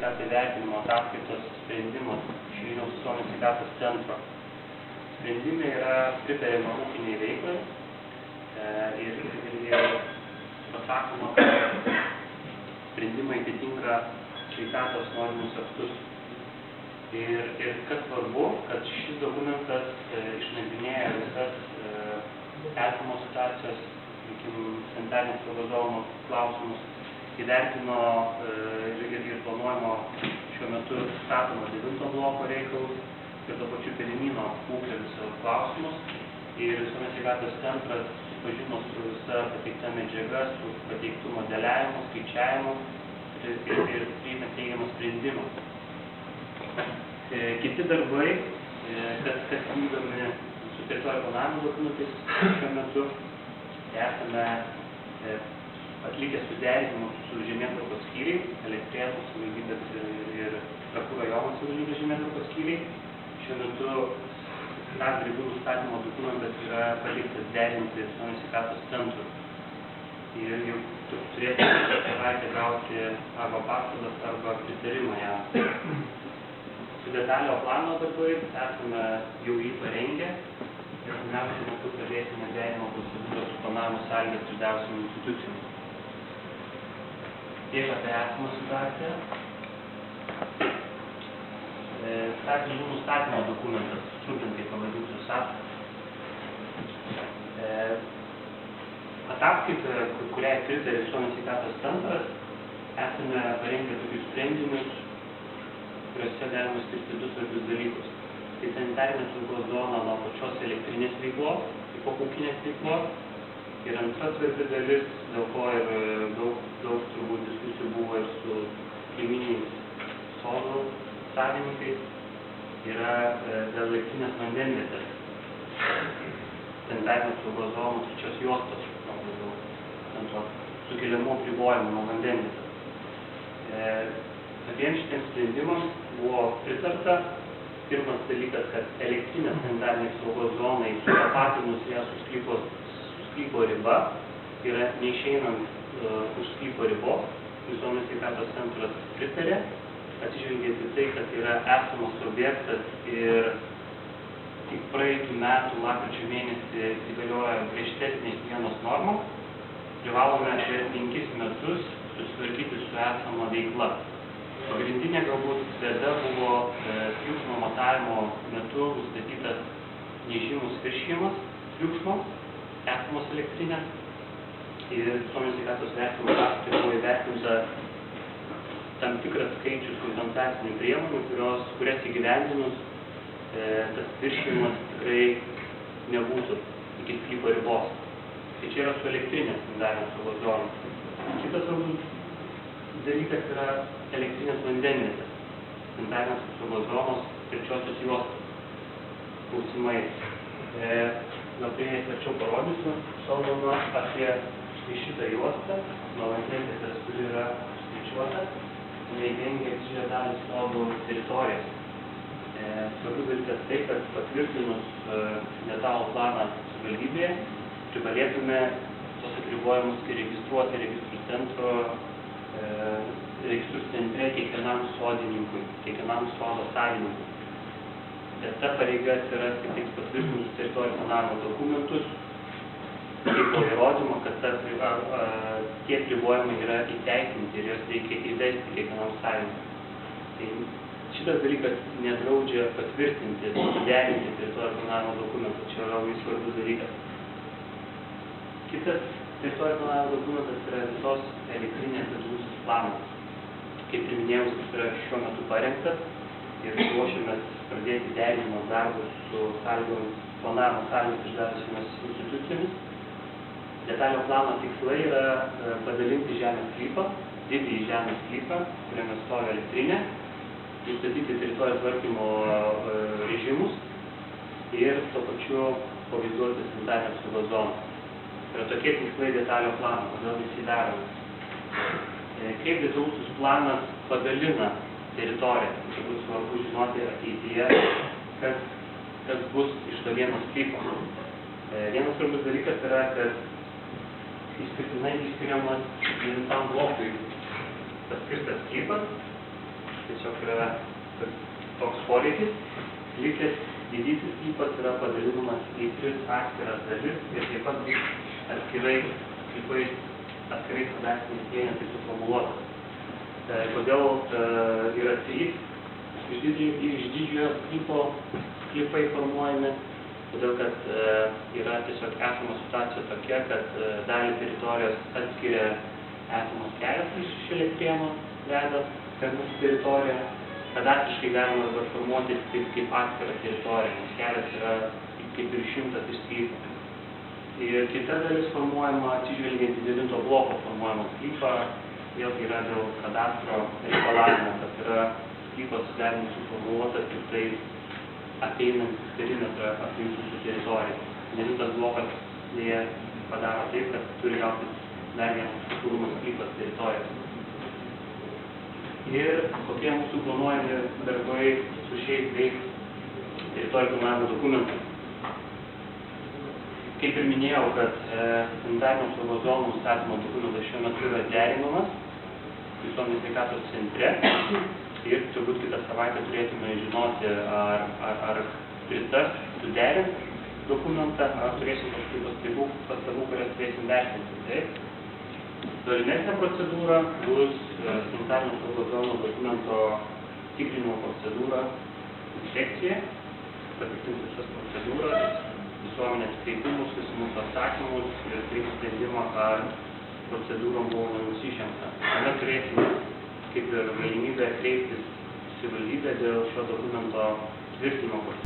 sveikatai vertinimo ataskaitos sprendimas iš Vilniaus visuomenės sveikatos centro. Sprendime yra pritariama ūkiniai veiklai ir pasakoma, kad sprendimai atitinka sveikatos norminius aktus. Ir kas svarbu, kad šis dokumentas išnagrinėja visas esamos situacijos, sanitarinės saugos zonų klausimus, įvertino ir planuojamo šiuo metu statomo 9 bloko reikalus ir to pačiu Piemenyno ūkio visus klausimus. Ir visuomenės sveikatos centras susipažino su visa pateikta medžiaga, su pateiktų modeliavimu, skaičiavimu ir priėmė teigiamą sprendimą. Kiti darbai, kas vykdomi su teritorijų planavimo dokumentais šiuo metu, esame atlikę suderinimus su žemėtvarkos skyriai, Elektrėnų savivaldybės ir Trakų rajono savivaldybės žemėtvarkos skyriai. Šiuo metu tas ribų nustatymo dokumentas yra paliktas derinti visuomenės sveikatos centrui. Ir jau turėtume šią savaitę gauti arba pastabas arba pritarimą jam. Su detaliojo plano darbais esame jau jį parengę ir artimiausiu metu pradėsime derinimo procedūrą su planavimo sąlygas išdavusiom institucijom. Tiek apie esamą situaciją. Tas ribų nustatymo dokumentas, trumpintai pavadinsiu SAP. Ataskaitoje, kuriai pritarė visuomenės sveikatos centras, esame parengę tokius sprendinius, kuriuose galima skirti du svarbius dalykus. Tai sanitarinė saugos zona nuo pačios elektrinės veiklos, kaip ūkinės veiklos. Ir antra svarbi dalis, dėl ko ir daug turbūt diskusijų buvo ir su kaimyniniais sodų savininkais, yra dėl elektrinės vandenvietės. Sanitarinės saugos zonų trečios juostos, sukeliamų apribojimų nuo vandenvietės. Abiem šitiems sprendimams buvo pritarta. Pirmas dalykas, kad elektrinės sanitarinės saugos zonai sutapatinus ją su sklypo riba, yra neišeinant už sklypo ribos, visuomenės sveikatos centras pritarė, atsižvelgiant į tai, kad yra esamas objektas ir tik praeitų metų lapkričio mėnesį įsigalioja griežtesnė higienos norma, privalome per 5 metus susitvarkyti su esama veikla. Pagrindinė galbūt bėda buvo triukšmo matavimo metu nustatytas nežymus viršijimas triukšmo esamos elektrinės ir visuomenės sveikatos vertinimo ataskaitoje buvo įvertinta tam tikras skaičius kompensacinių priemonių, kurias įgyvendinus tas viršijimas tikrai nebūtų iki sklypo ribos. Tai čia yra su elektrinės sanitarinės saugos zonos. Kitas svarbus dalykas yra elektrinės vandenvietės, sanitarinės saugos zonos trečiosios juostos klausimai. Gal tai tačiau parodysiu, kalbama apie šitą juostą, nuo vandenvietės, kuri yra skaičiuota, neįdengia didžiąją dalį sodų teritorijos. Svarbus dalykas tai, kad patvirtinus detalų planą savivaldybėje, privalėtume tos apribojimus registruoti registrų centre kiekvienam sodininkui, kiekvienam sodo savininkui. Bet ta pareiga atsiras tik patvirtinus teritorijų planavimo dokumentus, kaip įrodymą, kad tie apribojimai yra įteisinti ir juos reikia įvesti kiekvienam savininkui. Tai šitas dalykas nedraudžia patvirtinti, suderinti teritorijų planavimo dokumentus. Čia yra labai svarbus dalykas. Kitas teritorijų planavimo dokumentas yra visos elektrinės specialusis planas. Kaip ir minėjau, jis yra šiuo metu parengtas ir ruošiamės pradėti derinimo darbus su planavimo sąlygomis išdavusiomis institucijomis. Detalio plano tikslai yra padalinti žemės sklypą, didįjį žemės sklypą, kuriame stovi elektrinė, nustatyti teritorijos tvarkymo režimus ir tuo pačiu pavaizduoti sanitarinės saugos zoną. Yra tokie tikslai detalio plano, kodėl visi darome. Kaip detalusis planas padalina teritoriją, čia bus svarbu žinoti ateityje, kas bus iš to vieno sklypo. Vienas svarbus dalykas yra, kad išskirtinai išskiriamas 9 blokui paskirtas sklypas toks poreikis. Likęs didysis sklypas yra padalinamas į 3 atskiras dalis ir taip pat bus atskirais kadastriniais vienetais suformuluotas. Kodėl yra 3 iš didžiojo sklypai formuojami? Todėl, kad yra tiesiog esama situacija tokia, kad dalį teritorijos atskiria esamas kelias iš Elektrėnų veda per mūsų teritoriją. Kadastriškai galima dabar formuoti kaip atskirą teritoriją, nes kelias yra kaip ir 100 iš sklypo. Ir kita dalis formuojama atsižvelgiant į 9 bloko formuojamą sklypą, vėlgi yra dėl kadastro reikalavimo, kad yra sklypas gali suformuotas tik tai ateinantis perimetrą aplink mūsų teritoriją. 9 blokas jie padaro taip, kad turi gauti dar vienas papildomas sklypas teritorijos. Ir kokie mūsų planuojami darbai su šiais teritorijų planavimo dokumentais. Kaip ir minėjau, kad sanitarinio apsaugos zonų nustatymo dokumentas šiuo metu yra derinamas visuomenės sveikatos centre. Ir turbūt kitą savaitę turėtume žinoti, ar pritars suderint dokumentą, ar turėsim kažkokių pastabų, kurias turėsim vertinti. Taip. Tolimesnė procedūra bus sanitarinio apsaugos zonų dokumento tikrinimo procedūra inspekcija, patikrinti visas procedūras, visuomenės kreipimus, visus mūsų atsakymus ir priimti sprendimą, ar procedūrom buvo nenusižengta. Tuomet turėsime kaip ir galimybę kreiptis į savivaldybę dėl šio dokumento tvirtinimo.